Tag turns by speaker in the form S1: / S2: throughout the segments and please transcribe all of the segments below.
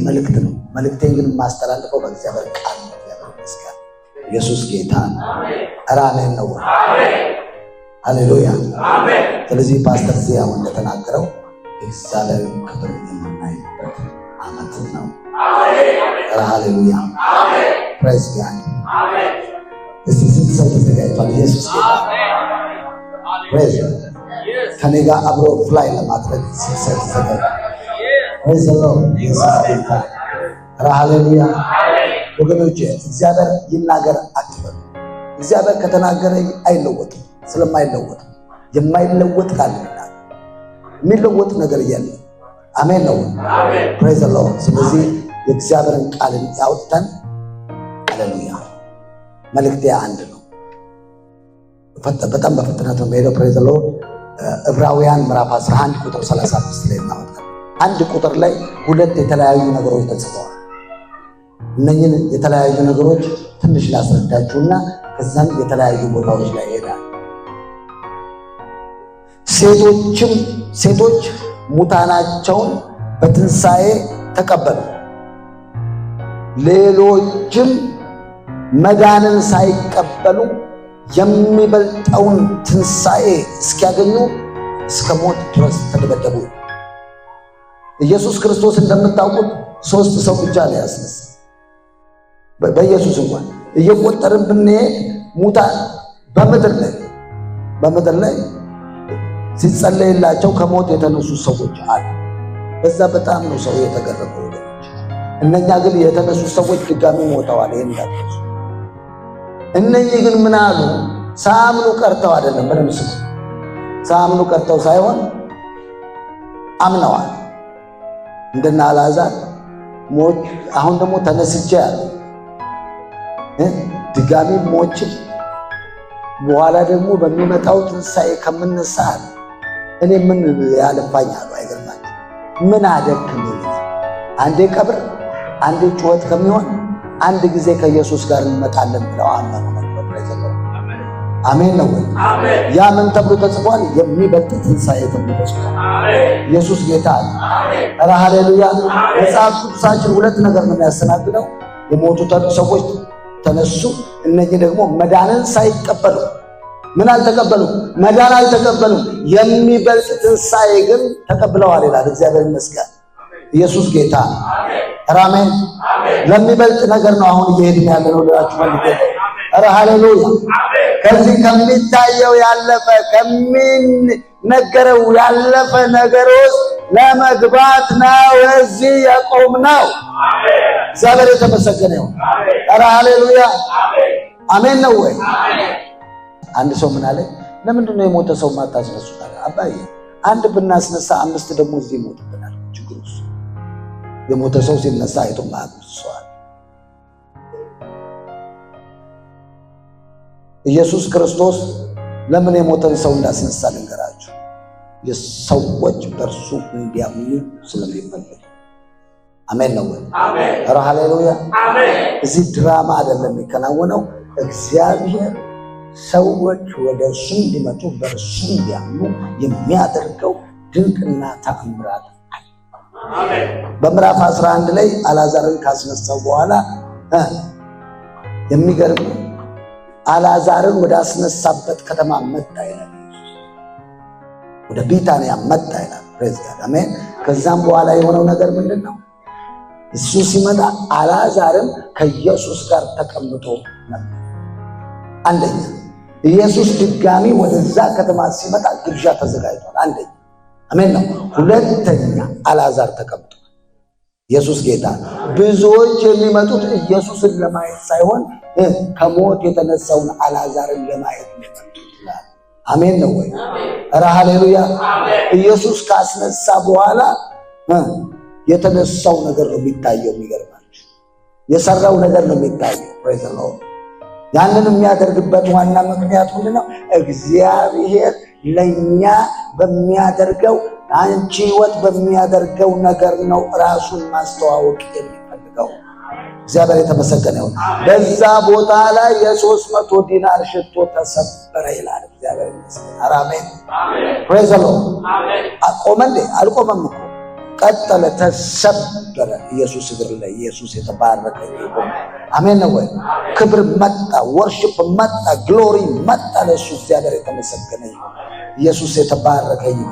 S1: መልእክት ነው። መልእክቴን ግን ማስተላልፈው በእግዚአብሔር ቃል ነው። እግዚአብሔር ይመስገን። ኢየሱስ ጌታ ነው። ኧረ አሜን ነው። ሃሌሉያ አሜን። ስለዚህ ፓስተር ዚያው እንደተናገረው እግዚአብሔር ክብር የምናይበት ዓመት ነው። አሜን። ኧረ ሃሌሉያ አሜን። ፕሬዝ ጋድ አሜን። እስቲ ስንት ሰው ተዘጋጅቷል? ኢየሱስ ጌታ ፕሬዝ ከኔ ጋር አብሮ ፍላይ ለማድረግ ሲሰጥ ተዘጋጅ። ፕሬዝ ነው። ኢየሱስ ጌታ ኧረ ሃሌሉያ ወገኖቼ፣ እግዚአብሔር ይናገር አትበሉ። እግዚአብሔር ከተናገረ አይለወጥም። ስለማይለወጥ የማይለወጥ ቃል ይናገር፣ የሚለወጥ ነገር የለም። አሜን ነው። አሜን ፕሬዝ ዘ ሎርድ። ስለዚህ የእግዚአብሔርን ቃል ያውጣን። ሃሌሉያ። መልእክቴ አንድ ነው። በጣም በፍጥነት ነው የምሄደው። ፕሬዝ ዘ ሎርድ። ዕብራውያን ምዕራፍ 11 ቁጥር 35 ላይ እናወጣለን። አንድ ቁጥር ላይ ሁለት የተለያዩ ነገሮች ተጽፈዋል። እነኚህን የተለያዩ ነገሮች ትንሽ ላስረዳችሁና ከዛም የተለያዩ ቦታዎች ላይ ሄዳል። ሴቶች ሙታናቸውን በትንሣኤ ተቀበሉ፣ ሌሎችም መዳንን ሳይቀበሉ የሚበልጠውን ትንሣኤ እስኪያገኙ እስከ ሞት ድረስ ተደበደቡ። ኢየሱስ ክርስቶስ እንደምታውቁት 3 ሰው ብቻ ነው ያስነሳ። በኢየሱስ እንኳን እየቆጠርን ብንሄድ ሙታን በምድር ላይ ሲጸለይላቸው ከሞት የተነሱ ሰዎች አሉ። በዛ በጣም ነው ሰው የተገረመው ወገኖች። እነኛ ግን የተነሱ ሰዎች ድጋሚ ሞተዋል። ይሄን እንዳትረሱ። እነኚህ ግን ምን አሉ? ሳምኑ ቀርተው አይደለም። ምንም ሳምኑ ቀርተው ሳይሆን አምነዋል። እንደና አልዓዛር ሞት አሁን ደግሞ ተነስቼ ያለ ድጋሚ ሞች በኋላ ደግሞ በሚመጣው ትንሣኤ ከምነሳ እኔ ምን ያለፋኛል? አይገርማችሁ? ምን አደክመኝ? አንዴ ቀብር፣ አንዴ ጩኸት ከሚሆን አንድ ጊዜ ከኢየሱስ ጋር እንመጣለን ብለው አመኑ ነበር። አሜን ነው ወይ? ያ ምን ተብሎ ተጽፏል? የሚበልጥ ትንሣኤ ተብሎ ተጽፏል። ኢየሱስ ጌታ ነው። ኧረ ሃሌሉያ። መጽሐፍ ቅዱሳችን ሁለት ነገር ነው የሚያስተናግደው። የሞቱ ሰዎች ተነሱ። እነዚህ ደግሞ መዳንን ሳይቀበሉ ምን አልተቀበሉም? መዳን አልተቀበሉም። የሚበልጥ ትንሣኤ ግን ተቀብለዋል ይላል። እግዚአብሔር ይመስገን። ኢየሱስ ጌታ ነው። አሜን። ለሚበልጥ ነገር ነው አሁን እየሄድን ያለነው ልላችሁ ፈልጌ። ኧረ ሃሌሉያ። ከዚህ ከሚታየው ያለፈ ከሚነገረው ያለፈ ነገር ውስጥ ለመግባት ነው እዚህ የቆምነው። እግዚአብሔር የተመሰገነ ይሁን። ኧረ ሃሌሉያ አሜን ነው ወይ? አንድ ሰው ምን አለ? ለምንድን ነው የሞተ ሰው ማታስነሱት? አባዬ አንድ ብናስነሳ 5 ደግሞ እዚህ ይሞትብናል። ችግሩ እሱ የሞተ ሰው ሲነሳ አይቶ ማያስነሳዋል። ኢየሱስ ክርስቶስ ለምን የሞተን ሰው እንዳስነሳ ልንገራችሁ። የሰዎች በእርሱ እንዲያምኑ ስለሚፈልግ። አሜን ነው ወይ? ኧረ ሃሌሉያ። እዚህ ድራማ አይደለም የሚከናወነው። እግዚአብሔር ሰዎች ወደ እርሱ እንዲመጡ በእርሱ እንዲያምኑ የሚያደርገው ድንቅና ተአምራት አለ። በምዕራፍ 11 ላይ አልዓዛርን ካስነሳው በኋላ የሚገርም አልዓዛርን ወደ አስነሳበት ከተማ መጣ ይላል። ወደ ቢታንያ መጣ ይላል። ፕሬዝ ጋድ አሜን። ከዛም በኋላ የሆነው ነገር ምንድን ነው? እሱ ሲመጣ አልዓዛርም ከኢየሱስ ጋር ተቀምጦ ነበር። አንደኛ ኢየሱስ ድጋሚ ወደዛ ከተማ ሲመጣ ግብዣ ተዘጋጅቷል። አንደኛ አሜን ነው። ሁለተኛ አልዓዛር ተቀምጧል። ኢየሱስ ጌታ። ብዙዎች የሚመጡት ኢየሱስን ለማየት ሳይሆን ከሞት የተነሳውን አልዓዛርን ለማየት ነው። አሜን ነው ወይ? ኧረ ሃሌሉያ። ኢየሱስ ካስነሳ በኋላ የተነሳው ነገር ነው የሚታየው። የሚገርማችሁ የሰራው ነገር ነው የሚታየው። ፕሬዝ ዘ ሎርድ። ያንን የሚያደርግበት ዋና ምክንያት ምንድነው? እግዚአብሔር ለኛ በሚያደርገው አንቺ ህይወት በሚያደርገው ነገር ነው ራሱን ማስተዋወቅ የሚፈልገው። እግዚአብሔር የተመሰገነ ይሁን። በዛ ቦታ ላይ የ300 ዲናር ሽቶ ተሰበረ ይላል። እግዚአብሔር ይመስገን። አሜን ፕሬዝ ዘ ሎርድ። አቆመ እንዴ? አልቆመም እኮ ቀጠለ፣ ተሰበረ። ኢየሱስ እግር ላይ ኢየሱስ የተባረከ ይሁን። አሜን ነው ወይ? ክብር መጣ፣ ወርሺፕ መጣ፣ ግሎሪ መጣ። ለእሱ እግዚአብሔር የተመሰገነ ይሁን። ኢየሱስ የተባረከ ይሁን።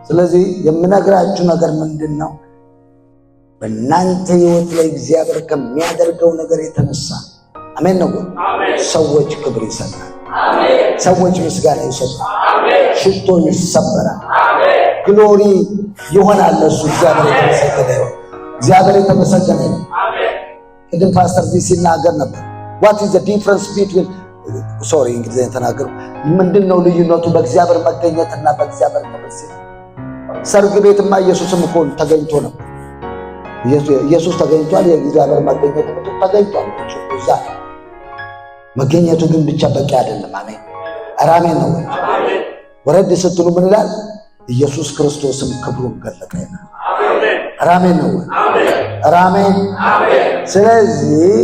S1: ስለዚህ የምነግራችሁ ነገር ምንድን ነው? በእናንተ ሕይወት ላይ እግዚአብሔር ከሚያደርገው ነገር የተነሳ አሜን ነው ወይ? ሰዎች ክብር ይሰጣል። ሰዎች ምስጋና ይሰጣል። ሽቶ ይሰበራል። ግሎሪ ይሆናል። ለእሱ እግዚአብሔር የተመሰገነ ይሁን። እግዚአብሔር የተመሰገነ ይሁን። ቅድም ፓስተር ዚህ ሲናገር ነበር። what is the difference between እንግዲህ ተናገሩ። ምንድነው ልዩነቱ በእግዚአብሔር መገኘትና በእግዚአብሔር ክብር? ሰርግ ቤትማ ኢየሱስም እኮ ተገኝቶ ነበር። ኢየሱስ ተገኝቷል። የእግዚአብሔር መገኘት ተገኝቷል። እዛ መገኘቱ ግን ብቻ በቂ አይደለም። አሜን አሜን ነው። ወረድ ስትሉ ምን ይላል? ኢየሱስ ክርስቶስም ክብሩን ገለጠ። አሜን ነው። አሜን። ስለዚህ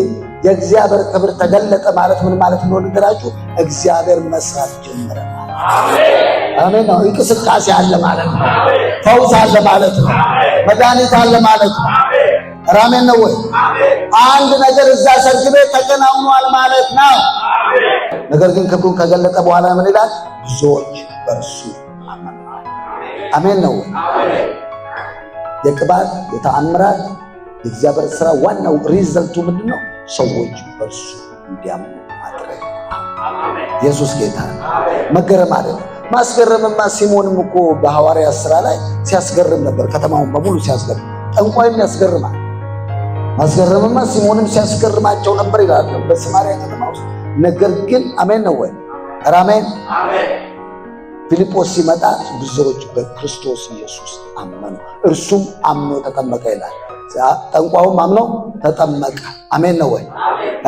S1: የእግዚአብሔር ክብር ተገለጠ ማለት ምን ማለት እንደሆነ ነገራችሁ። እግዚአብሔር መስራት ጀመረ። አሜን ነው። እንቅስቃሴ አለ ማለት ነው። ፈውስ አለ ማለት ነው። መድኃኒት አለ ማለት ነው። አሜን ነው ወይ? አንድ ነገር እዛ ሰርግ ቤት ተከናውኗል ማለት ነው። ነገር ግን ክብሩን ከገለጠ በኋላ ምን ይላል? ብዙዎች በእርሱ አመኑ። አሜን ነው። የቅባት የተአምራት የእግዚአብሔር ሥራ ዋናው ሪዘልቱ ምንድነው? ሰዎች በእርሱ እንዲያምኑ ማድረግ። ኢየሱስ ጌታ ነው። መገረም አይደለም። ማስገረምማ ሲሞንም እኮ በሐዋርያት ሥራ ላይ ሲያስገርም ነበር። ከተማውን በሙሉ ሲያስገርም፣ ጠንቋይም ያስገርማል። ማስገረምማ ሲሞንም ሲያስገርማቸው ነበር ይላል በሰማርያ ከተማ ውስጥ። ነገር ግን አሜን ነው ወይ? አሜን። ፊልጶስ ሲመጣ ብዙዎች በክርስቶስ ኢየሱስ አመኑ፣ እርሱም አምኖ ተጠመቀ ይላል። ጠንቋዩም አምኖ ተጠመቀ። አሜን ነው ወይ?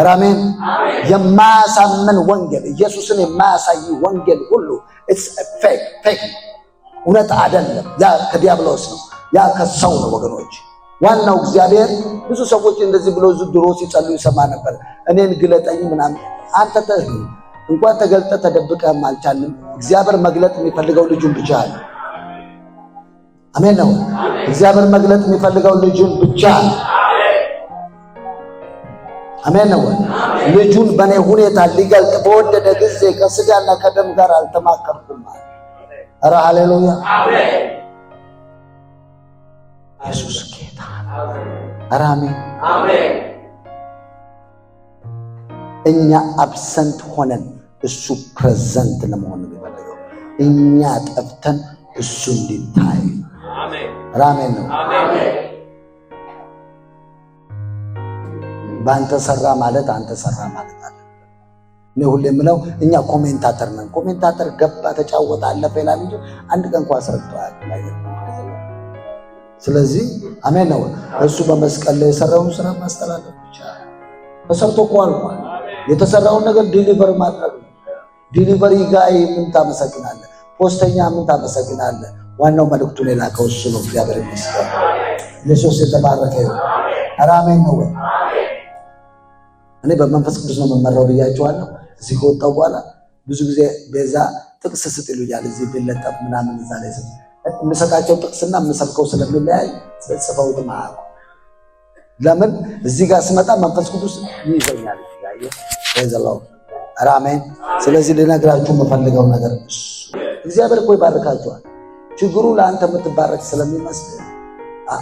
S1: አሜን። የማያሳምን ወንጌል፣ ኢየሱስን የማያሳይ ወንጌል ሁሉ ኢትስ ፌክ፣ እውነት አይደለም። ያ ከዲያብሎስ ነው፣ ያ ከሰው ነው ወገኖች። ዋናው እግዚአብሔር ብዙ ሰዎች እንደዚህ ብሎ ድሮ ሲጸልዩ ይሰማ ነበር። እኔን ግለጠኝ ምናምን። አንተ እንኳን ተገልጠ ተደብቀህም አልቻልም። እግዚአብሔር መግለጥ የሚፈልገው ልጁን ብቻ ነው። አሜን ነው። እግዚአብሔር መግለጥ የሚፈልገው ልጁን ብቻ ነው። አሜን ነው። ልጁን በእኔ ሁኔታ ሊገልጥ በወደደ ጊዜ ከስጋና ከደም ጋር አልተማከርኩም። ኧረ ሃሌሉያ! ኢየሱስ ጌታ ነው። ኧረ አሜን። እኛ አብሰንት ሆነን እሱ ፕሬዘንት ለመሆን የሚፈልገው፣ እኛ ጠፍተን እሱ እንዲታይ። አሜን ነው። በአንተ ሰራ ማለት አንተ ሰራ ማለት አለ። እኔ ሁሌ የምለው እኛ ኮሜንታተር ነን። ኮሜንታተር ገባ፣ ተጫወተ፣ አለፈ ይላል እንጂ አንድ ቀን እንኳን ሰርቷል። ስለዚህ አሜን ነው። እሱ በመስቀል ላይ የሰራውን ስራ ማስተላለፍ ብቻ ተሰርቶ እኮ አልቋል። የተሰራውን ነገር ዲሊቨር ማድረግ ነው። ዲሊቨሪ ጋይ ምን ታመሰግናለህ? ፖስተኛ ምን ታመሰግናለህ? ዋናው መልእክቱን የላከው እሱ ነው። እግዚአብሔር ይመስገን። ኢየሱስ የተባረከ ይሁን። አሜን ነው። እኔ በመንፈስ ቅዱስ ነው የምመራው ብያቸዋለሁ። እዚህ ከወጣሁ በኋላ ብዙ ጊዜ ቤዛ ጥቅስ ስጥ ይሉኛል። እዚህ ቢለጠፍ ምናምን እዛ ላይ የምሰጣቸው ጥቅስና የምሰብከው ስለሚለያይ ጽፈውት ማቁ። ለምን እዚህ ጋር ስመጣ መንፈስ ቅዱስ ይይዘኛል። ያየው አሜን። ስለዚህ ልነግራችሁ የምፈልገው ነገር እግዚአብሔር እኮ ይባርካችኋል። ችግሩ ለአንተ የምትባረክ ስለሚመስል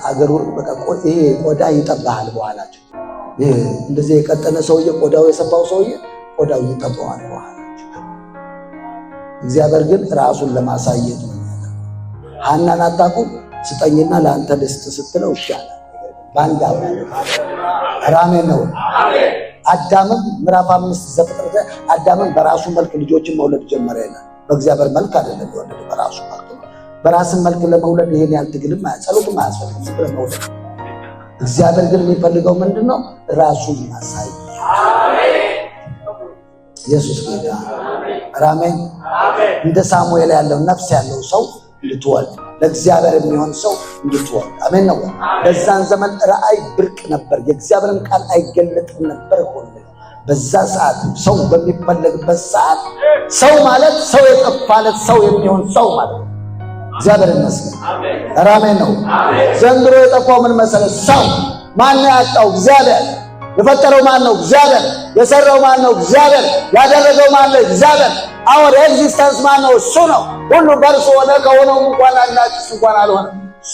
S1: አገሩ በቃ ይሄ ቆዳ ይጠባሃል። በኋላችሁ ይሄ እንደዚህ የቀጠነ ሰውዬ ቆዳው የሰባው ሰውዬ ቆዳው ይጠባዋል በኋላ። እግዚአብሔር ግን ራሱን ለማሳየት ነው። ሐናን አታውቁም? ስጠኝና ለአንተ ልስጥ ስትለው ይሻላል። ባንዳ አሜን ነው። አዳምም ምዕራፍ 5 ዘፍጥረት አዳምም በራሱ መልክ ልጆችን መውለድ ጀመረ ይላል። በእግዚአብሔር መልክ አይደለም የወለደ፣ በራሱ መልክ ነው። በራስን መልክ ለመውለድ ይሄን ያህል ትግልም ጸሎትም አያስፈልግም። ዝም ብለህ መውለድ። እግዚአብሔር ግን የሚፈልገው ምንድነው? ራሱን ማሳይ። ኢየሱስ ጌታ አሜን። እንደ ሳሙኤል ያለው ነፍስ ያለው ሰው እንድትወልድ፣ ለእግዚአብሔር የሚሆን ሰው እንድትወልድ። አሜን ነው። በዛን ዘመን ራእይ ብርቅ ነበር። የእግዚአብሔርን ቃል አይገለጥም ነበር። በዛ ሰዓት ሰው በሚፈለግበት ሰዓት ሰው ማለት ሰው የጠፋለት ሰው የሚሆን ሰው ማለት ነው። እግዚአብሔር ይመስገን። አሜን ነው። ዘንድሮ የጠፋው ምን መሰለህ? ሰው። ማን ያጣው? እግዚአብሔር። የፈጠረው ማን ነው? እግዚአብሔር። የሰራው ማን ነው? እግዚአብሔር። ያደረገው ማን ነው? እግዚአብሔር። አወር ኤግዚስተንስ ማን ነው? እሱ ነው። ሁሉ በእርሱ ሆነ፣ ከሆነው እንኳን አንዳች እንኳን አልሆነ።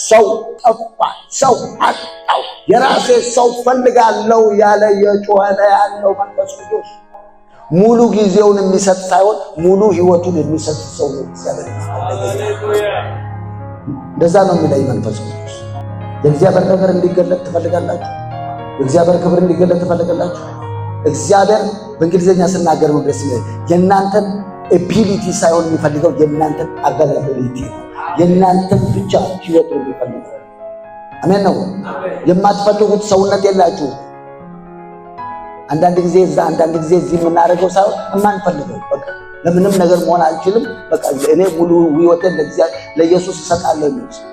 S1: ሰው ጠፋ፣ ሰው አጣው። የራሴ ሰው ፈልጋለሁ ያለ የጮኸ ያለው መንፈስ ቅዱስ ሙሉ ጊዜውን የሚሰጥ ሳይሆን ሙሉ ህይወቱን የሚሰጥ ሰው ነው እግዚአብሔር። እንደዛ ነው የሚለኝ መንፈስ ቅዱስ። የእግዚአብሔር ነገር እንዲገለጥ ትፈልጋላችሁ? የእግዚአብሔር ክብር እንዲገለጥ ትፈልጋላችሁ? እግዚአብሔር በእንግሊዝኛ ስናገር ነው ደስ ይላል። የእናንተን ኤቢሊቲ ሳይሆን የሚፈልገው የእናንተን አቬላቢሊቲ ነው። የእናንተን ብቻ ህይወት ነው የሚፈልገው። አሜን ነው። የማትፈልጉት ሰውነት የላችሁ። አንዳንድ ጊዜ እዛ አንዳንድ ጊዜ እዚህ የምናደርገው ሳይሆን የማንፈልገው በቃ ለምንም ነገር መሆን አልችልም፣ በቃ እኔ ሙሉ ህይወቴን ለኢየሱስ እሰጣለሁ የሚል ሰው፣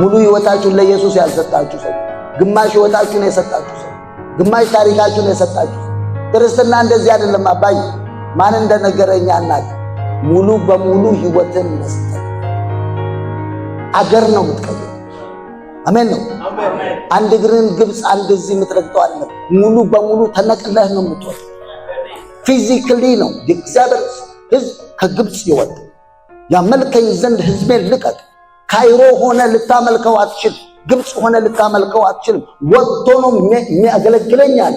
S1: ሙሉ ህይወታችሁን ለኢየሱስ ያልሰጣችሁ ሰው፣ ግማሽ ህይወታችሁን የሰጣችሁ ሰው፣ ግማሽ ታሪካችሁን የሰጣችሁ ሰው። ክርስትና እንደዚህ አይደለም አባዬ። ማን እንደነገረኛ እናት ሙሉ በሙሉ ህይወትን መስጠት። አገር ነው የምትቀየው። አሜን ነው። አንድ እግርን ግብፅ አንድ እዚህ የምትረግጠው አለ። ሙሉ በሙሉ ተነቅለህ ነው የምትወጣው። ፊዚካሊ ነው የእግዚአብሔር ህዝብ ከግብፅ ይወጣ። ያመልከኝ ዘንድ ህዝቤን ልቀቅ። ካይሮ ሆነ ልታመልከው አትችልም። ግብፅ ሆነ ልታመልከው አትችልም። ወጥቶ ነው የሚያገለግለኛል።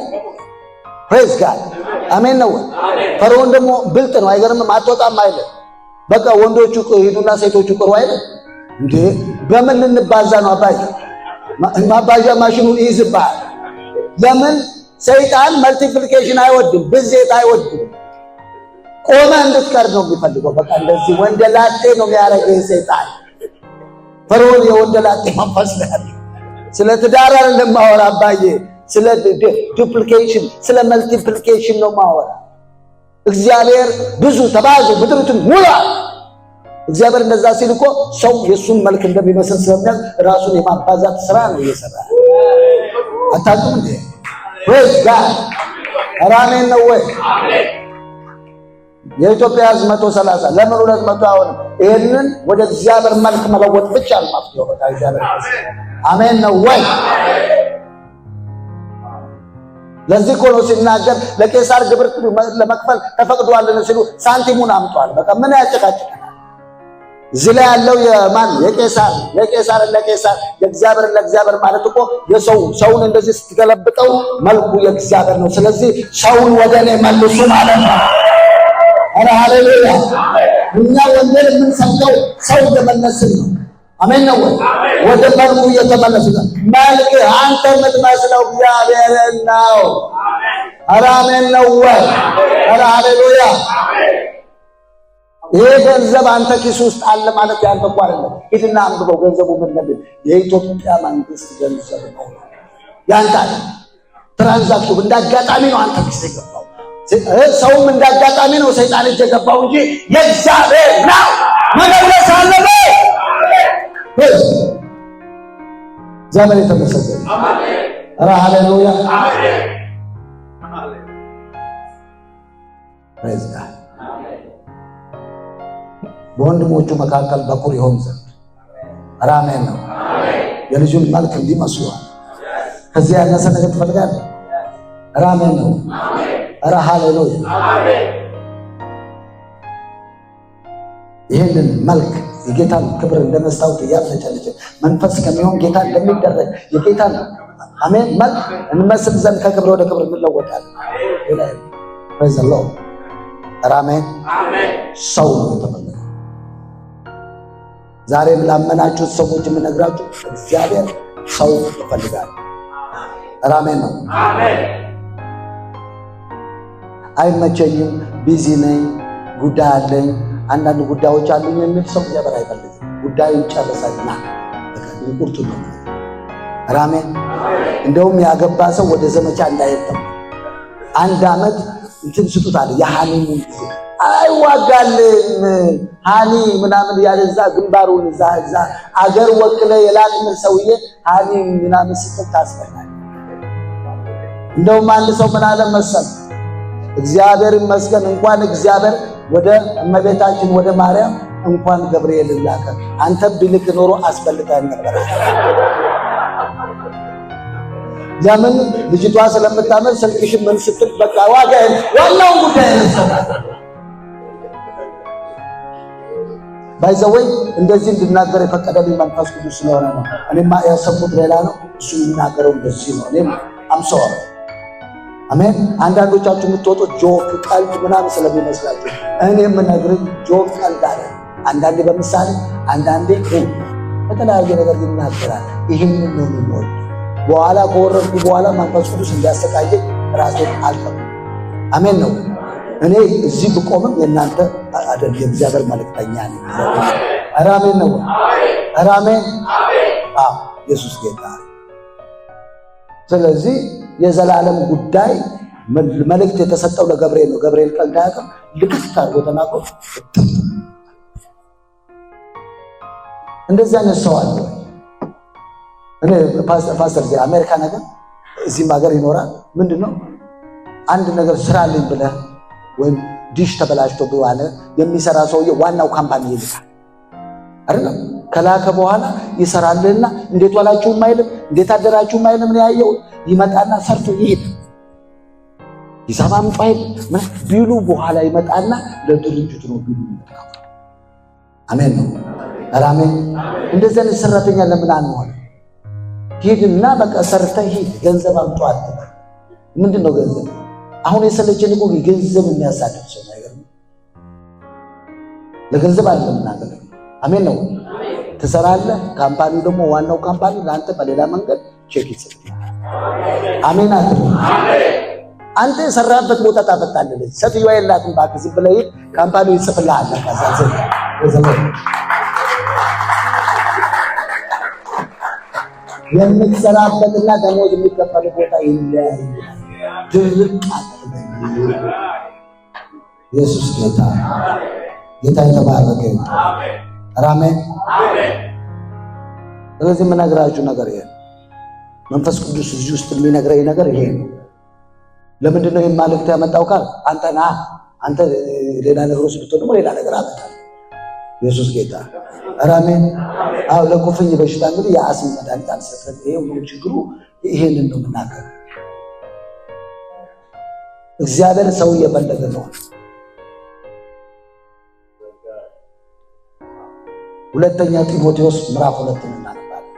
S1: ፕሬዝ ጋድ አሜን ነው። ፈርዖን ደግሞ ብልጥ ነው። አይገርምም? አትወጣም አይደል? በቃ ወንዶቹ ሂዱና ሴቶቹ ቅሩ አይደል እንዴ? በምን ልንባዛ ነው አባይ? ማባዣ ማሽኑን ይይዝባል። ለምን? ሰይጣን መልቲፕሊኬሽን አይወድም፣ ብዜት አይወድም። ቆመ እንድትቀር ነው የሚፈልገው። በቃ እንደዚህ ወንደላጤ ነው የሚያደርገው ሰይጣን። ፈርዖን የወንደላጤ መንፈስ ነው። ስለ ትዳር አይደለም ማወራ አባዬ፣ ስለ ዱፕሊኬሽን ስለ መልቲፕሊኬሽን ነው ማወራ። እግዚአብሔር ብዙ ተባዙ ምድሪቱን ሙላ። እግዚአብሔር እንደዛ ሲል እኮ ሰው የሱን መልክ እንደሚመስል ስለሚያዝ ራሱን የማባዛት ስራ ነው እየሰራ። አታውቁም እንዴ? ፕሬዝ ጋድ አሜን ነው ወይ? የኢትዮጵያ ሕዝብ 130 ለምን 200 አይሆንም? ይሄንን ወደ እግዚአብሔር መልክ መለወጥ ብቻ ነው ማፍተው። በቃ እግዚአብሔር አሜን ነው ወይ? ለዚህ እኮ ነው ሲናገር ለቄሳር ግብር ለመክፈል ተፈቅዷልን ሲሉ ሳንቲሙን አምጧል። በቃ ምን ያጨቃጭቃል? እዚህ ላይ ያለው የማን? የቄሳር ለቄሳር የእግዚአብሔር ለእግዚአብሔር ማለት እኮ ሰውን እንደዚህ ስትገለብጠው መልኩ የእግዚአብሔር ነው። ስለዚህ ሰውን ወደ እኔ መልሱ ማለት ነው። አረ ሃሌሉያ! እኛ ወንጌል የምንሰብከው ሰው እየመለስን ነው። አሜን ነው ወይ? ወደ መልኩ እየተመለስን ነው። መልክ አንተ የምትመስለው እግዚአብሔርን ነው። አረ አሜን ነው ወይ? አረ ሃሌሉያ! ይሄ ገንዘብ አንተ ኪስ ውስጥ አለ ማለት ያንተ እኮ አይደለም። ሂድና አንብበው። ገንዘቡ ምን ነበር? የኢትዮጵያ መንግስት ገንዘብ ነው። ያንተ ትራንዛክሽኑ እንዳጋጣሚ ነው አንተ ኪስ የገባው። ሰውም እንዳጋጣሚ ነው ሰይጣን እጅ የገባው እንጂ የእግዚአብሔር ነው። መመለስ አለበት። እግዚአብሔር የተመሰገነ አሜን። ኧረ ሃሌሉያ አሜን። ፕሬዝ ጋድ። በወንድሞቹ መካከል በኩር ይሆን ዘንድ አሜን ነው። የልጁን መልክ እንዲመስሉ ከዚህ ያነሰ ነገር ትፈልጋለህ? አሜን ነው። ኧረ ሃሌሉያ አሜን። ይህንን መልክ የጌታን ክብር እንደመስታወት እያብለጨለጨ መንፈስ ከሚሆን ጌታ እንደሚደረግ የጌታን አሜን መልክ እንመስል ዘንድ ከክብር ወደ ክብር እንለወጣለን። ፕሬዝ ዘ ሎርድ። አሜን አሜን። ሰው ነው የተመለከው። ዛሬ ላመናችሁት ሰዎች የምነግራችሁ እግዚአብሔር ሰው ይፈልጋል። አሜን ነው። አሜን። አይመቸኝም፣ ቢዚ ነኝ፣ ጉዳይ አለኝ፣ አንዳንድ ጉዳዮች አሉኝ የሚል ሰው እግዚአብሔር አይፈልግም። ጉዳዩን ጨርሰና በቃ ቁርጡ ነው። አሜን። እንደውም ያገባ ሰው ወደ ዘመቻ እንዳይተም 1 ዓመት እንትን ስጡት አለ። የሃኒሙን ጊዜ አይዋጋልም ሃኒ ምናምን ያለዛ ግንባሩን እዛ አገር ወክለ የላክን ሰውዬ ሃኒ ምናምን ስትል ታስፈናል። እንደውም አንድ ሰው ምን አለ መሰል፣ እግዚአብሔር ይመስገን እንኳን እግዚአብሔር ወደ እመቤታችን ወደ ማርያም እንኳን ገብርኤል ላከ፣ አንተ ቢልክ ኖሮ አስበልጠን ነበር። ለምን ልጅቷ ስለምታመን ስልክሽ ምን ስትል በቃ ዋናው ጉዳይ ነው። ባይዘወይ እንደዚህ እንድናገር የፈቀደልኝ መንፈስ ቅዱስ ስለሆነ ነው። እኔማ ያሰብኩት ሌላ ነው፣ እሱ የሚናገረው እንደዚህ ነው። እኔም አምሰዋ አሜን። አንዳንዶቻችሁ የምትወጡት ጆክ ቀልድ ምናምን ስለሚመስላችሁ እኔ የምነግርህ ጆክ ቀልድ አለ። አንዳንዴ በምሳሌ አንዳንዴ በተለያየ ነገር ይናገራል። ይህንን ነው የሚወድ በኋላ ከወረድኩ በኋላ መንፈስ ቅዱስ እንዲያሰቃየኝ ራሴን አልፈም። አሜን ነው። እኔ እዚህ ብቆምም የእናንተ አይደል የእግዚአብሔር መልእክተኛ ነኝ። አሜን ነው። አሜን። ኢየሱስ ጌታ። ስለዚህ የዘላለም ጉዳይ መልእክት የተሰጠው ለገብርኤል ነው። ገብርኤል ቀልድ አያውቅም። ልክት አድርጎ ተናግሮ እንደዚህ አይነት ሰው አለ። እኔ ፓስተር እዚህ አሜሪካ ነገር እዚህም ሀገር ይኖራል። ምንድነው አንድ ነገር ስራልኝ ብለህ ወይም ዲሽ ተበላሽቶ በኋላ የሚሰራ ሰውዬ ዋናው ካምፓኒ ይልካል አይደለም። ከላከ በኋላ ይሰራልህና እንዴት ዋላችሁ ማይልም እንዴት አደራችሁ ማይልም ነው ያየው። ይመጣና ሰርቶ ይሄድ ሂሳብ አምጡ አይልም ቢሉ በኋላ ይመጣና ለድርጅቱ ነው ቢሉ ይመጣል። አሜን ነው። አሜን። እንደዚህ አይነት ሰራተኛ ለምን አንሆን? ሂድና በቃ ሰርተህ ሂድ። ገንዘብ አምጡ አትበል። ምንድነው ገንዘብ? አሁን የሰለቸን እኮ ገንዘብ የሚያሳድድ ሰው ነገር ነው። ለገንዘብ አይደለም እናገር። አሜን ነው። ትሰራለህ። ካምፓኒው ደግሞ ዋናው ካምፓኒ ለአንተ በሌላ መንገድ ቼክ ይሰጣል። አሜን አትበል። አንተ የሰራበት ቦታ ታፈጣለህ። ሰትየዋ የላትም ባክ ዝም ብለህ ሂድ። ካምፓኒው ይጽፍልሃል። የምትሰራበትና ደሞዝ የሚከፈል ቦታ ይለያያል። ድርቅ ኢየሱስ ጌታ የተባረከ አሜን። ስለዚህ የምነግራችሁ ነገር ይሄ መንፈስ ቅዱስ እዚህ ውስጥ የሚነግረኝ ነገር ይሄ ነው። ለምንድን ነው የማልክት ያመጣው ካል አንተ ሌላ ነገሮች ብትሆን ደግሞ ሌላ ነገር አመጣል። ኢየሱስ ጌታ አሜን። ለኩፍኝ በሽታ እንግዲህ የአስም መድኃኒት አልሰጠን። ይሄ ሁሉ ችግሩ ይሄንን ነው የምናገር። እግዚአብሔር ሰው እየፈለገ ነው። ሁለተኛ ጢሞቴዎስ ምዕራፍ 2 እናነባለን።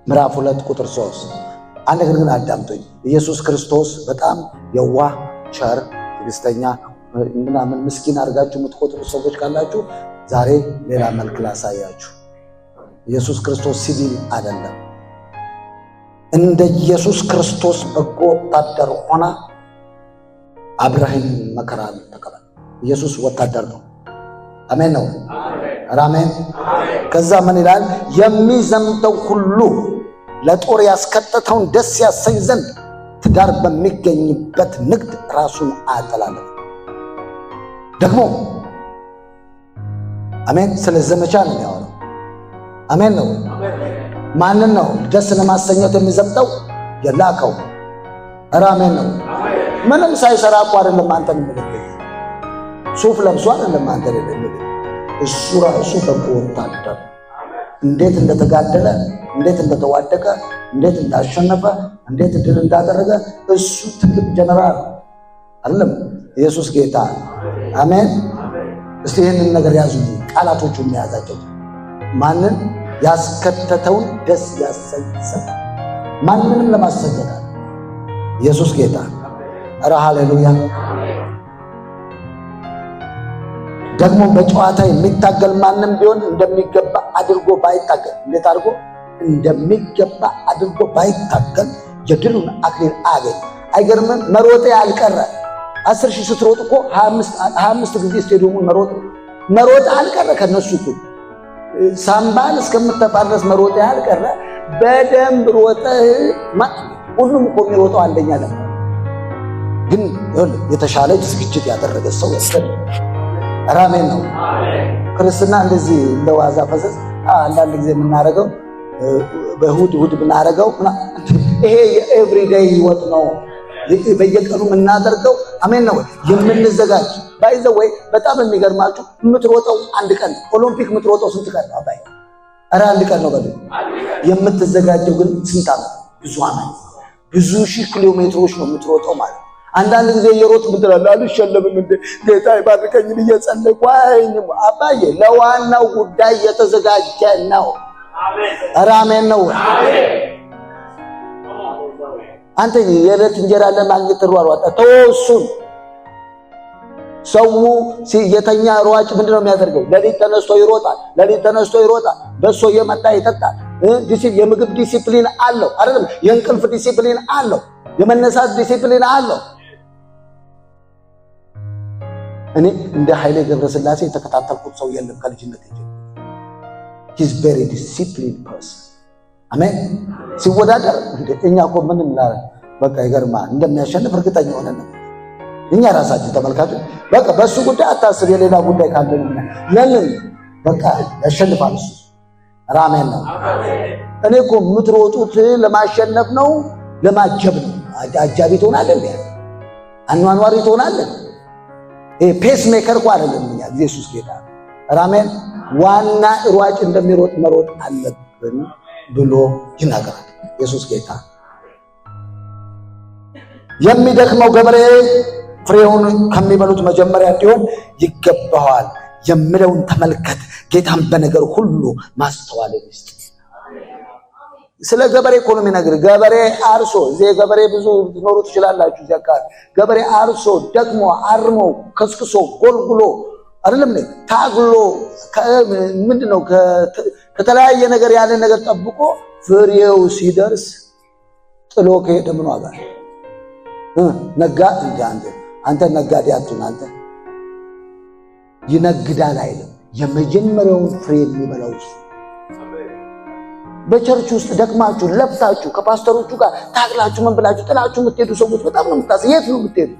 S1: ምዕራፍ 2 ቁጥር 3 አንድ ነገር ግን አዳምጡኝ። ኢየሱስ ክርስቶስ በጣም የዋህ ቸር፣ ትዕግስተኛ ምናምን ምስኪን አድርጋችሁ የምትቆጥሩ ሰዎች ካላችሁ ዛሬ ሌላ መልክ ላሳያችሁ። ኢየሱስ ክርስቶስ ሲቪል አይደለም። እንደ ኢየሱስ ክርስቶስ በጎ ወታደር ሆና አብርሃም መከራን ተቀበለ። ኢየሱስ ወታደር ነው። አሜን ነው። አሜን። ከዛ ምን ይላል? የሚዘምተው ሁሉ ለጦር ያስከተተውን ደስ ያሰኝ ዘንድ ትዳር በሚገኝበት ንግድ ራሱን አያጠላለፍ። ደግሞ አሜን ስለ ዘመቻ ነው ያወራው። አሜን ነው። ማንን ነው ደስ ለማሰኘት የሚዘምተው? የላከው። አሜን ነው። ምንም ሳይሰራ እኮ አይደለም አንተ ምንድነው ሱፍ ለብሶ አይደለም አንተ ለምን እሱ ራሱ በጎ ወታደር እንዴት እንደተጋደለ እንዴት እንደተዋደቀ እንዴት እንዳሸነፈ እንዴት ድል እንዳደረገ እሱ ትልቅ ጀነራል አይደለም። ኢየሱስ ጌታ አሜን። እስቲ ይህንን ነገር ያዙ። ቃላቶቹን ያዛቸው። ማንን ያስከተተውን ደስ ያሰኘ ማንንም ለማሰኘት ኢየሱስ ጌታ ኧረ ሃሌሉያ። ደግሞ በጨዋታ የሚታገል ማንም ቢሆን እንደሚገባ አድርጎ ባይታገል፣ እንዴት አድርጎ እንደሚገባ አድርጎ ባይታገል የድሉን አክሊል አገኝ። አይገርምም? መሮጤ ያልቀረ 10,000 ስትሮጥ እኮ 25 ጊዜ ስቴዲየሙን መሮጥ አልቀረ። ከነሱ እኮ ሳምባን እስከምትተፋ ድረስ መሮጥ ያልቀረ በደንብ ሮጠህ። ሁሉም እኮ የሚሮጠው አንደኛ ነበር። ግን የተሻለ ዝግጅት ያደረገ ሰው ያስፈልጋል። አሜን ነው። ክርስትና እንደዚህ እንደዋዛ ፈሰስ አንዳንድ ጊዜ የምናደርገው በእሑድ የምናደርገው ይሄ የኤቭሪዴይ ህይወት ነው። በየቀኑ የምናደርገው አሜን ነው። የምንዘጋጅ ባይዘው ወይ በጣም የሚገርማችሁ የምትሮጠው አንድ ቀን ኦሎምፒክ የምትሮጠው ስንት ቀን ነው? አባይ አንድ ቀን ነው በሉ። የምትዘጋጀው ግን ስንት ዓመት? ብዙ ዓመት፣ ብዙ ሺህ ኪሎ ሜትሮች ነው የምትሮጠው ማለት። አንዳንድ ጊዜ የሮጥ ምትላል አልሸለምም እንደ ጌታ ይባርከኝ ብዬ ጸለይኩ። አይንም አባዬ ለዋናው ጉዳይ የተዘጋጀ ነው። አሜን ነው። አንተ የዕለት እንጀራ ለማግኘት ተሯሯጣ ተወሱን። ሰው የተኛ ሯጭ ምንድነው የሚያደርገው? ሌሊት ተነስቶ ይሮጣል። በሶ የመጣ ይጠጣል። የምግብ ዲሲፕሊን አለው አይደለም? የእንቅልፍ ዲሲፕሊን አለው። የመነሳት ዲሲፕሊን አለው። እኔ እንደ ኃይሌ ገብረስላሴ የተከታተልኩት ሰው የለም ከልጅነት ጀምሮ። he's very disciplined person። አሜን። ሲወዳደር እኛ እኮ ምንም በቃ ይገርማል እንደሚያሸንፍ እርግጠኛ ሆነን እኛ ራሳችን ተመልካቹ በቃ በሱ ጉዳይ አታስብ፣ የሌላ ጉዳይ ካለን ለምን በቃ ያሸንፋል እሱ። አሜን ነው። እኔ እኮ የምትሮጡት ለማሸነፍ ነው ለማጀብ ነው። አጃቢ ትሆናለህ እንዴ? አኗኗሪ ትሆናለህ? ፔስ ሜከር እኮ አይደለም። እኛ ኢየሱስ ጌታ አሜን። ዋና ሯጭ እንደሚሮጥ መሮጥ አለብን ብሎ ይናገራል ኢየሱስ ጌታ። የሚደክመው ገበሬ ፍሬውን ከሚበሉት መጀመሪያ እንዲሆን ይገባዋል የሚለውን ተመልከት። ጌታም በነገር ሁሉ ማስተዋል ይስጥ። ስለ ገበሬ እኮ ነው የሚነግርህ። ገበሬ አርሶ እዚህ ገበሬ ብዙ ኖሩ ትችላላችሁ። እዚህ አካባቢ ገበሬ አርሶ ደክሞ አርሞ ከስክሶ ጎልጉሎ አይደለም ነው ታግሎ ምንድነው ከተለያየ ነገር ያንን ነገር ጠብቆ ፍሬው ሲደርስ ጥሎ ከሄደ ምን ዋጋ? ነጋ እንደ አንተ ነጋዴ አትሁን። አንተ ይነግዳል አይደለም፣ የመጀመሪያውን ፍሬ የሚበላው እሱ። በቸርች ውስጥ ደክማችሁ ለፍታችሁ ከፓስተሮቹ ጋር ታግላችሁ ምን ብላችሁ ጥላችሁ የምትሄዱ ሰዎች በጣም ነው የምታስ። የት ነው የምትሄዱ?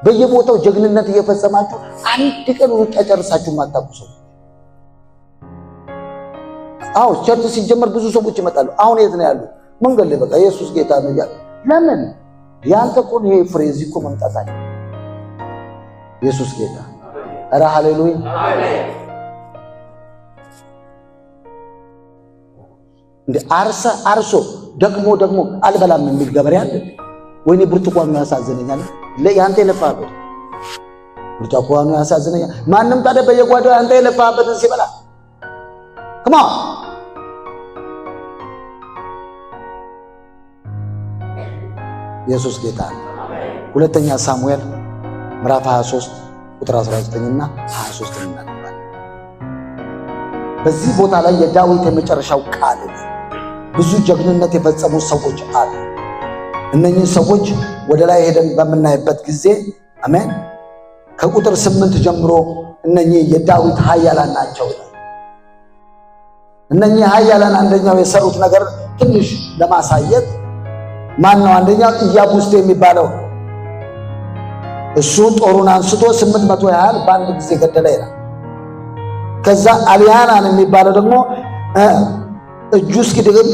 S1: በየቦታው ጀግንነት እየፈጸማችሁ አንድ ቀን ሩጫ ጨርሳችሁ ማታውቁ ሰዎች። አዎ ቸርች ሲጀመር ብዙ ሰዎች ይመጣሉ። አሁን የት ነው ያሉት? መንገድ ላይ በቃ ኢየሱስ ጌታ ነው እያሉ። ለምን? ያንተ እኮ ይሄ ፍሬ እዚህ እኮ መምጣት አለ። ኢየሱስ ጌታ። ኧረ ሃሌሉያ አሜን። እንደ አርሶ ደግሞ አልበላም የሚል ገበሬ አለ። ወይኔ ብርቱካኑ ያሳዝነኛል። ለያንተ የለፋበት ብርቱካኑ ያሳዝነኛል። ማንም ታዲያ በየጓዳው ያንተ የለፋበትን ሲበላ ከማ ኢየሱስ ጌታ። ሁለተኛ ሳሙኤል ምዕራፍ 23 ቁጥር 19 እና 23 እናነባለን። በዚህ ቦታ ላይ የዳዊት የመጨረሻው ቃል ብዙ ጀግንነት የፈጸሙ ሰዎች አሉ። እነኚህ ሰዎች ወደ ላይ ሄደን በምናይበት ጊዜ አሜን ከቁጥር 8 ጀምሮ እነኚህ የዳዊት ኃያላን ናቸው። እነኚህ ኃያላን አንደኛው የሰሩት ነገር ትንሽ ለማሳየት ማን ነው? አንደኛው ኢያቡስቴ የሚባለው እሱ ጦሩን አንስቶ 800 ያህል በአንድ ጊዜ ገደለ ይላል። ከዛ አልያናን የሚባለው ደግሞ እጁ እስኪድግም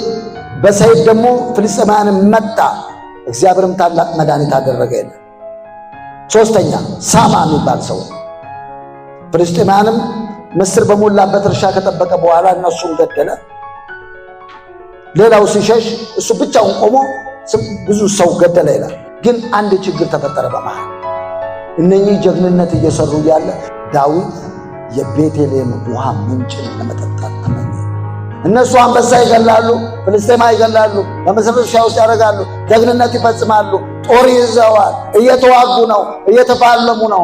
S1: በሰይፍ ደግሞ ፍልስጤማውያንን መታ፣ እግዚአብሔርም ታላቅ መድኃኒት አደረገ ይላል። ሶስተኛ ሳማ የሚባል ሰው ፍልስጤማውያንም ምስር በሞላበት እርሻ ከጠበቀ በኋላ እነሱን ገደለ። ሌላው ሲሸሽ እሱ ብቻውን ቆሞ ብዙ ሰው ገደለ ይላል። ግን አንድ ችግር ተፈጠረ በመሃል። እነኚህ ጀግንነት እየሰሩ ያለ ዳዊት የቤተልሔም ውሃ ምንጭን ለመጠጣት ተመኘ። እነሱ አንበሳ ይገላሉ፣ ፍልስጤማ ይገላሉ፣ በምስር እርሻ ውስጥ ያደርጋሉ፣ ጀግንነት ይፈጽማሉ፣ ጦር ይዘዋል፣ እየተዋጉ ነው፣ እየተፋለሙ ነው።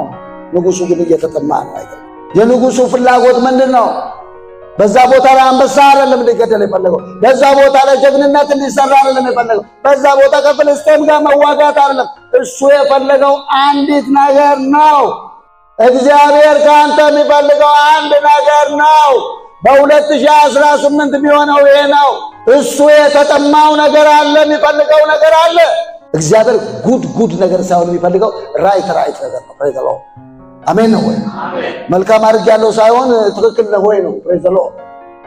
S1: ንጉሱ ግን እየተጠማ ነው። አይደል? የንጉሱ ፍላጎት ምንድን ነው? በዛ ቦታ ላይ አንበሳ አይደለም እንዲገደል የፈለገው። በዛ ቦታ ላይ ጀግንነት እንዲሰራ አይደለም የፈለገው። በዛ ቦታ ከፍልስጤም ጋር መዋጋት አይደለም። እሱ የፈለገው አንዲት ነገር ነው። እግዚአብሔር ከአንተ የሚፈልገው አንድ ነገር ነው። በ2018 የሚሆነው ይሄ ነው። እሱ የተጠማው ነገር አለ፣ የሚፈልገው ነገር አለ። እግዚአብሔር ጉድ ነገር ሳይሆን የሚፈልገው ራይት ነገር ነው። ፕሬዝ ዘ ሎርድ አሜን ነው ወይ? መልካም አድርጌያለሁ ሳይሆን ትክክል ነው ወይ ነው። ፕሬዝ ዘ ሎርድ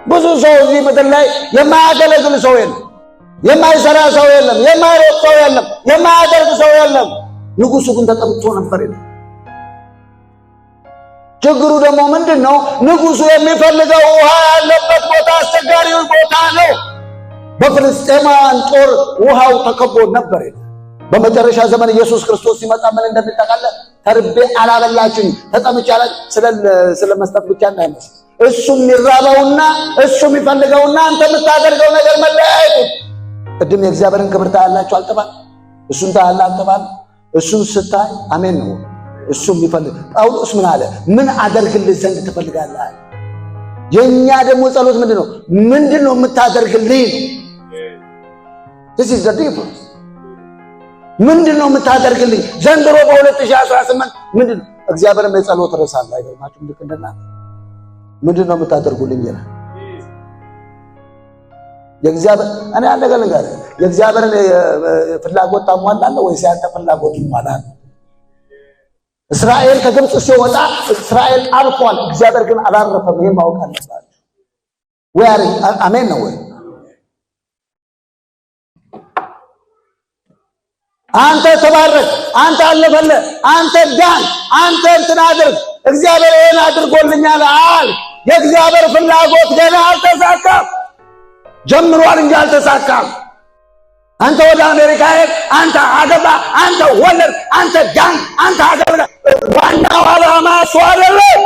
S1: ብዙ ሰው እዚህ ምድር ላይ የማያገለግል ሰው የለም፣ የማይሰራ ሰው የለም፣ የማይሮጥ ሰው የለም፣ የማያደርግ ሰው የለም። ንጉሡ ግን ተጠምቶ ነበር ይላል። ችግሩ ደግሞ ምንድነው? ንጉሡ የሚፈልገው ውሃ ያለበት ቦታ አስቸጋሪ ቦታ ነው። በፍልስጤማውያን ጦር ውሃው ተከቦ ነበር ይላል። በመጨረሻ ዘመን ኢየሱስ ክርስቶስ ሲመጣ ምን እንደሚጠቃለ ተርቤ አላበላችሁኝ፣ ተጠምቼ ስለ መስጠት ብቻ እንዳይመስል እሱ የሚራበውና እሱ የሚፈልገውና አንተ የምታደርገው ነገር መለያየቱ። ቅድም የእግዚአብሔርን ክብር ታያላችሁ አልተባል? እሱን ታያለህ አልተባል? እሱን ስታይ አሜን ነው። እሱ የሚፈልግ ጳውሎስ ምን አለ? ምን አደርግልህ ዘንድ ትፈልጋለህ? የኛ ደግሞ ጸሎት ምንድነው? ምንድነው የምታደርግልኝ? this is the difference። ምንድነው የምታደርግልኝ? ዘንድሮ በ2018 ምንድነው? እግዚአብሔርም የጸሎት ርዕስ አለ አይደልማችሁም? ልክ እንደና ምንድነው የምታደርጉልኝ ይላል የእግዚአብሔር። እኔ አንድ ነገር ልንገርህ፣ የእግዚአብሔርን ፍላጎት ታሟላለህ ወይስ ያንተ ፍላጎት ይሟላል? እስራኤል ከግብፅ ሲወጣ እስራኤል አልፏል፣ እግዚአብሔር ግን አላረፈም። ይሄን ማወቅ አለባችሁ። ወይ አሜን ነው ወይ? አንተ ተባረክ፣ አንተ አለፈለህ፣ አንተ ዳን፣ አንተ እንትን አድርግ፣ እግዚአብሔር ይሄን አድርጎልኛል አል። የእግዚአብሔር ፍላጎት ገና አልተሳካም። ጀምሯል እንጂ አልተሳካም። አንተ ወደ አሜሪካ ሄድ፣ አንተ አገባ፣ አንተ ወለድ፣ አንተ ዳን፣ አንተ አገባ። ዋናው ዓላማ እሱ አይደለም።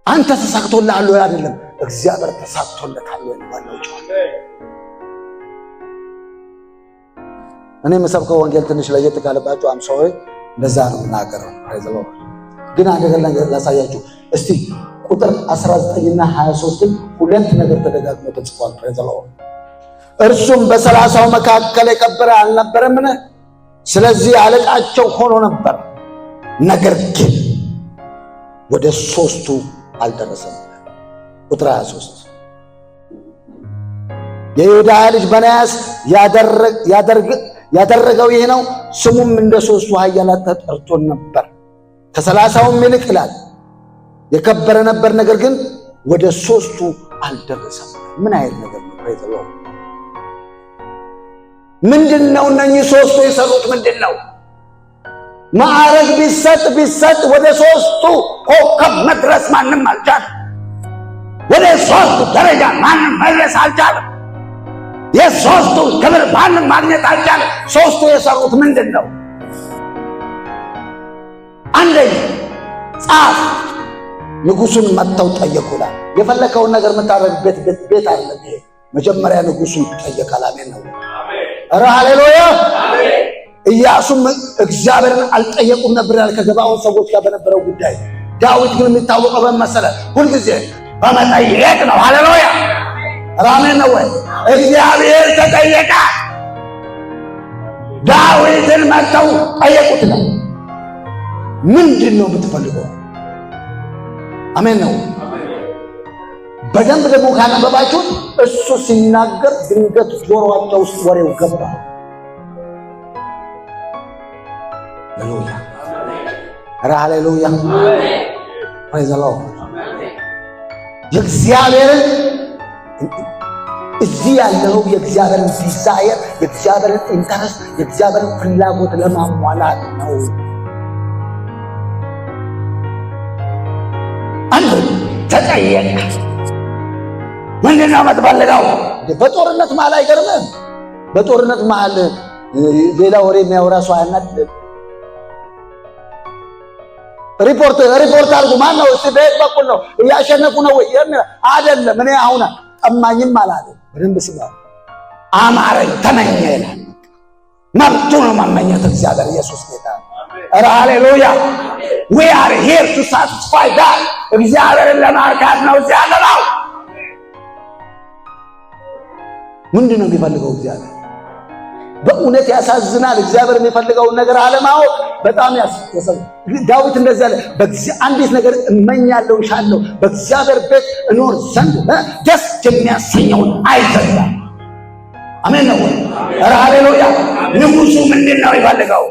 S1: አንተ ተሳክቶልሃል ወይ አይደለም፣ እግዚአብሔር ተሳክቶለታል ወይ ዋናው ጨዋታ። እኔ የምሰብከው ወንጌል ትንሽ ለየት ካለባችሁ አምሳዊ እንደዛ ነው የምናገረው። አይዘው ግን አንድ ነገር ላሳያችሁ እስቲ። ቁጥር 19 እና 23 ሁለት ነገር ተደጋግሞ ተጽፏል። አይዘው እርሱም በ30 መካከል የከበረ አልነበረምን? ስለዚህ አለቃቸው ሆኖ ነበር። ነገር ግን ወደ 3ቱ አልደረሰም። ቁጥር 23 የይሁዳ ልጅ በናያስ ያደረገው ይህ ነው። ስሙም እንደ 3ቱ ኃያላት ተጠርቶ ነበር። ከ30ም ይልቅ ይላል የከበረ ነበር። ነገር ግን ወደ 3ቱ አልደረሰም። ምን አይነት ነገር ነው? ፕሬዘሎ ምንድነው? እነኚህ 3ቱ የሰሩት ምንድነው? ማዕረግ ቢሰጥ ወደ 3ቱ ኮከብ መድረስ ማንም አልቻለም። ወደ 3ቱ ደረጃ ማንም መድረስ አልቻለም። የ3ቱ ክብር ማንም ማግኘት አልቻለም። 3ቱ የሰሩት ምንድነው? አንደኛ ጻፍ ንጉሱን መጥተው ጠየቁላል። የፈለከውን ነገር የምታደርግበት ቤት አይደለም ይሄ። መጀመሪያ ንጉሱን ጠየቃል። አሜን ነው። ኧረ ሃሌሉያ። ኢያሱም እግዚአብሔርን አልጠየቁም ነበር ያለ ከገባዖን ሰዎች ጋር በነበረው ጉዳይ። ዳዊት ግን የሚታወቀው በመሰለ ሁልጊዜ በመጠየቅ ነው። ሃሌሉያ። አሜን ነው ወይ? እግዚአብሔር ተጠየቀ። ዳዊትን መጥተው ጠየቁት ነው። ምንድን ነው የምትፈልገው? አሜን ነው። በደንብ ደግሞ ካነበባችሁት እሱ ሲናገር ድንገት ጆሮአቸው ውስጥ ወሬው ገባ። ሃሌሉያ ሃሌሉያ ፕሬዝ ዘ ሎርድ። የእግዚአብሔርን እዚህ ያለው የእግዚአብሔርን ዲዛይር፣ የእግዚአብሔርን ኢንተረስት፣ የእግዚአብሔርን ፍላጎት ለማሟላት ነው። አንዱ ተጠየቀ። ምንድነው የምትፈልገው? በጦርነት መሀል አይገርምም? በጦርነት መሀል ሌላ ወሬ የሚያወራ ሰው አያናድድም? ሪፖርት አድርጉ። ማን ነው? እስቲ በየት በኩል ነው? እያሸነፉ ነው ወይ? አይደለም። እኔ አሁን ጠማኝም አላለም። በደንብ ስማ። አማረኝ፣ ተመኘ ይላል። መብቱ ነው መመኘት። እግዚአብሔር ኢየሱስ ጌታ ነው። ኧረ ሃሌሉያ። we are here to satisfy that። እግዚአብሔርን ለማርካት ነው እዚህ ያለነው። ምንድን ነው የሚፈልገው እግዚአብሔር? በእውነት ያሳዝናል። እግዚአብሔር የሚፈልገውን ነገር አለማወቅ በጣም ያሳዝናል። ዳዊት እንደዚህ አለ፣ አንዲት ነገር እመኛለሁ እሻለሁ፣ በእግዚአብሔር ቤት እኖር ዘንድ ደስ የሚያሰኘውን አይዘጋ። አሜን ነው። ኧረ ሃሌሉያ። ንጉሱ ምንድን ነው ይፈልገው?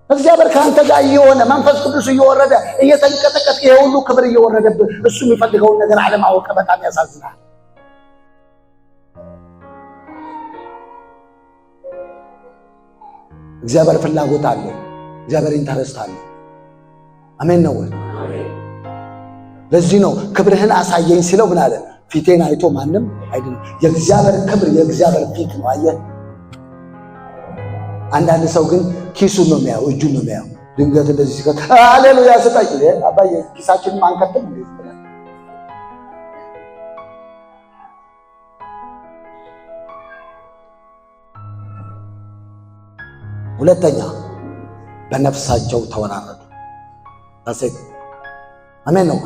S1: እግዚአብሔር ከአንተ ጋር እየሆነ መንፈስ ቅዱስ እየወረደ እየተንቀጠቀጥ ይሄ ሁሉ ክብር እየወረደብህ እሱ የሚፈልገውን ነገር አለማወቅ በጣም ያሳዝናል። እግዚአብሔር ፍላጎት አለው። እግዚአብሔር ኢንተረስት አለው። አሜን ነው። ለዚህ ነው ክብርህን አሳየኝ ሲለው ምን አለ? ፊቴን አይቶ ማንም አይደለም። የእግዚአብሔር ክብር የእግዚአብሔር ፊት ነው። አየህ፣ አንዳንድ ሰው ግን ኪሱን ነው የሚያየው፣ እጁን ነው የሚያየው። ድንገት እንደዚህ ሲከት ሃሌሉያ ስጣይ አባዬ ኪሳችንን አንከትም እንዴ? ሁለተኛ በነፍሳቸው ተወራረዱ። ታሰይ አሜን ነው።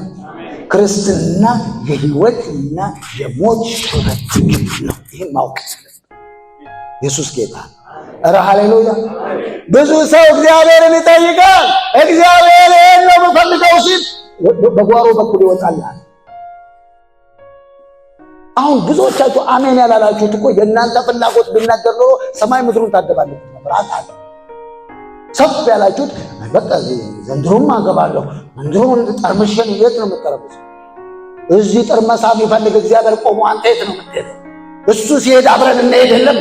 S1: ክርስትና የህይወትና የሞት ሽረት ነው። ይሄን ማወቅ ኢየሱስ ጌታ። ኧረ ሃሌሉያ። ብዙ ሰው እግዚአብሔርን ይጠይቃል። እግዚአብሔር ይሄን ነው የምፈልገው ሲል በጓሮ በኩል ይወጣላል። አሁን ብዙዎቻችሁ አሜን ያላላችሁት እኮ የእናንተ ፍላጎት ቢናገር ኖሮ ሰማይ ምድሩን ታደባለች ነበር። አጣለ ሰፍ ያላችሁት በቃ ዘንድሮም አገባለሁ ዘንድሮም ጠርምሽን የት ነው የምትቀረቡት? እዚህ ጥርመሳ ቢፈልግ እግዚአብሔር ቆሞ አንተ የት ነው የምትሄደው? እሱ ሲሄድ አብረን እንሄድ የለም?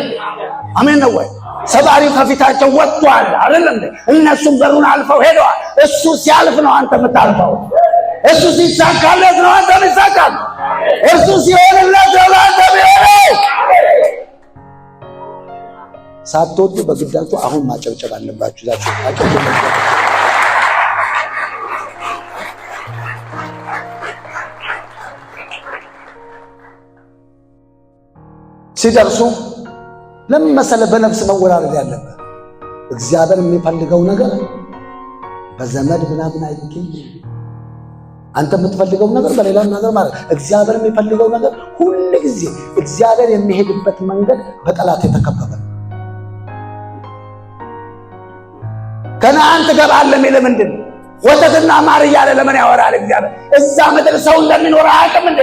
S1: አሜን ነው ወይ? ሰባሪ ከፊታቸው ወጥቷል አይደለም እንዴ? እነሱም በሩን አልፈው ሄደዋል። እሱ ሲያልፍ ነው አንተ የምታልፈው። እሱ ሲሳካለት ነው አንተ የምትሳካል። እሱ ሲሆንለት ነው አንተ የምትሆነው። ሳትወዱ በግዳችሁ አሁን ማጨብጨብ አለባችሁ። ዛችሁ ማጨብጨብ ሲደርሱ ለምን መሰለህ በነፍስ መወራረድ ያለበት? እግዚአብሔር የሚፈልገው ነገር በዘመድ ምናምን አይገኝም። አንተ የምትፈልገው ነገር በሌላ ነገር ማለት እግዚአብሔር የሚፈልገው ነገር ሁሉ ጊዜ እግዚአብሔር የሚሄድበት መንገድ በጠላት የተከበበ ነው። ከነዓን ትገባለህ የሚል ምንድን ነው? ወተትና ማር እያለ ለምን ያወራል እግዚአብሔር? እዛ ምድር ሰው እንደሚኖር አያውቅም እንዴ?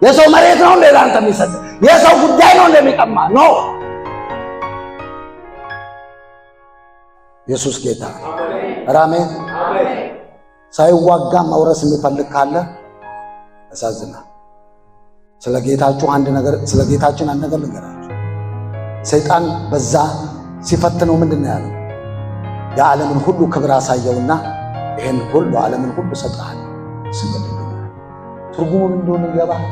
S1: የሰው መሬት ነው እንዴ ላንተ የሚሰጥ? የሰው ጉዳይ ነው እንደሚቀማ ነው። ኢየሱስ ጌታ አሜን። ሳይዋጋ መውረስ የሚፈልግ ካለ ያሳዝናል። ስለ ጌታችን አንድ ነገር ልንገራችሁ። ሰይጣን በዛ ሲፈትነው ምንድን ነው ያለው? የዓለምን ሁሉ ክብር አሳየውና ይሄን ሁሉ ዓለምን ሁሉ ሰጥሃል ስገድ። ትርጉሙ ምን እንደሆነ ይገባል?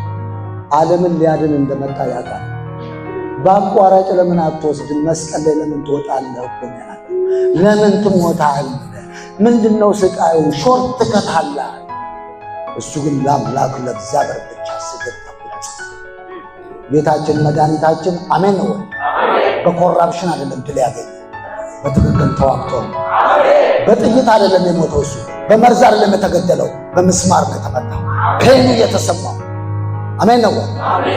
S1: ዓለምን ሊያድን እንደመጣ ያውቃል። በአቋራጭ ለምን አትወስድም? መስቀል ላይ ለምን ትወጣለህ? ለምን ትሞታለህ? ምንድነው ስቃዩ? ሾርት ከታላ። እሱ ግን ለአምላክ ለእግዚአብሔር ብቻ ስገድ ተብሏል። ጌታችን መድኃኒታችን አሜን ነው። በኮራፕሽን አይደለም ድል ያገኘ፣ በትክክል ተዋግቶ ነው። በጥይት አይደለም የሞተው እሱ፣ በመርዝ አይደለም የተገደለው፣ በምስማር ነው የተመታው። ፔኑ እየተሰማው አሜን ነው።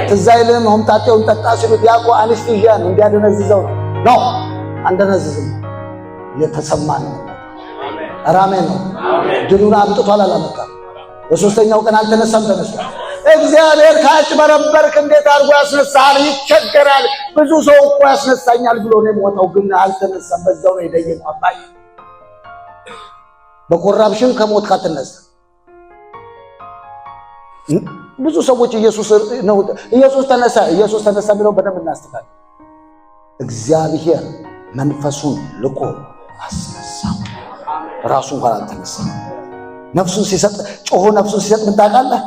S1: ትዝ አይልም? ሆምጣጤውን ጠጣ ሲሉት ያቆ አንስቲዥያን እንዲያደነዝዘው ነው። አንደነዝዝም፣ እየተሰማን ነው። አሜን ነው። ድሉን አምጥቷል አላመጣም? በሶስተኛው ቀን አልተነሳም? ተነስቷል። እግዚአብሔር ካጭበረበርክ እንዴት አድርጎ ያስነሳል? ይቸገራል። ብዙ ሰው እኮ ያስነሳኛል ብሎ ነው የሞተው፣ ግን አልተነሳም። በዛው ነው የደየመው። አባይ በኮራፕሽን ከሞት ካትነሳ ብዙ ሰዎች ኢየሱስ ተነሳ ብለው በደንብ እናስተካክል። እግዚአብሔር መንፈሱን ልኮ አስነሳው። ራሱ እንኳን አልተነሳም። ነፍሱን ሲሰጥ ጮሆ ነፍሱን ሲሰጥ ምን ታውቃለህ?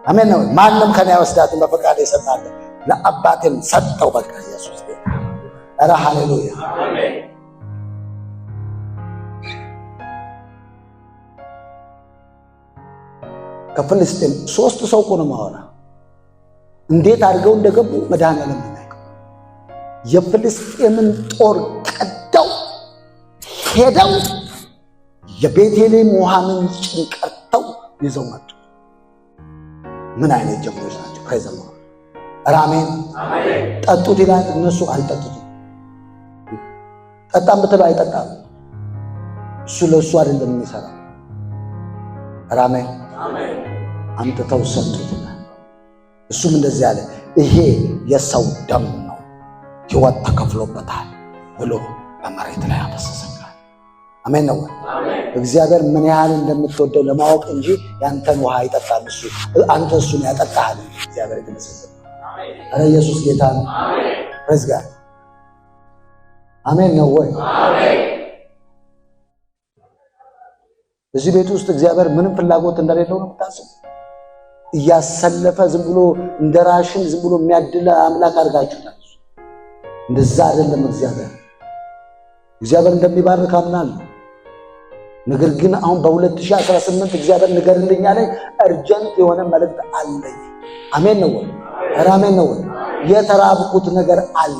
S1: አሜን ነው። ማንም ከኔ አይወስዳትም በፈቃድ ይሰጣል፣ ለአባቴም ሰጠው። በቃ ኢየሱስ ጌታ። ኧረ ሃሌሉያ አሜን። ከፍልስጤም 3 ሰው እኮ ነው ማወራ። እንዴት አድርገው እንደገቡ መድኃኒዓለም ነው። የፍልስጤምን ጦር ቀደው ሄደው የቤቴልሔም ውሃ ምንጭን ቀርተው ይዘው መጡ። ምን አይነት ጀግኖች ናቸው! ከዘማ አሜን ጠጡት ይላል፣ እነሱ አልጠጡትም። ጠጣም ብትለው አይጠጣም። እሱ ለእሱ አይደለም የሚሰራው። አሜን አምጥተው ሰጡትና እሱም እንደዚህ አለ፣ ይሄ የሰው ደም ነው፣ ሕይወት ተከፍሎበታል ብሎ በመሬት ላይ አፈሰሰ። አሜን ነው። እግዚአብሔር ምን ያህል እንደምትወደው ለማወቅ እንጂ ያንተን ውሃ ይጠጣል እሱ፣ አንተ እሱን ያጠጣሃል። እግዚአብሔር ይመስገን። አረ ኢየሱስ ጌታ ነው። ፕሬዝ ጋድ። አሜን ነው ወይ? እዚህ ቤት ውስጥ እግዚአብሔር ምንም ፍላጎት እንደሌለው ነው የምታስቡ? እያሰለፈ ዝም ብሎ እንደራሽን ዝም ብሎ የሚያድል አምላክ አድርጋችሁታል። እንደዛ አይደለም። እግዚአብሔር እንደሚባርክ አምናለሁ። ነገር ግን አሁን በ2018 እግዚአብሔር ንገርልኝ አለኝ። እርጀንት የሆነ መልእክት አለኝ። አሜን ነው ወይ? አሜን ነው ወይ? የተራብኩት ነገር አለ፣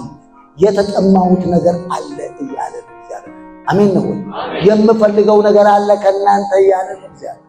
S1: የተጠማሁት ነገር አለ እያለ እግዚአብሔር። አሜን ነው ወይ? የምፈልገው ነገር አለ ከእናንተ እያለ እግዚአብሔር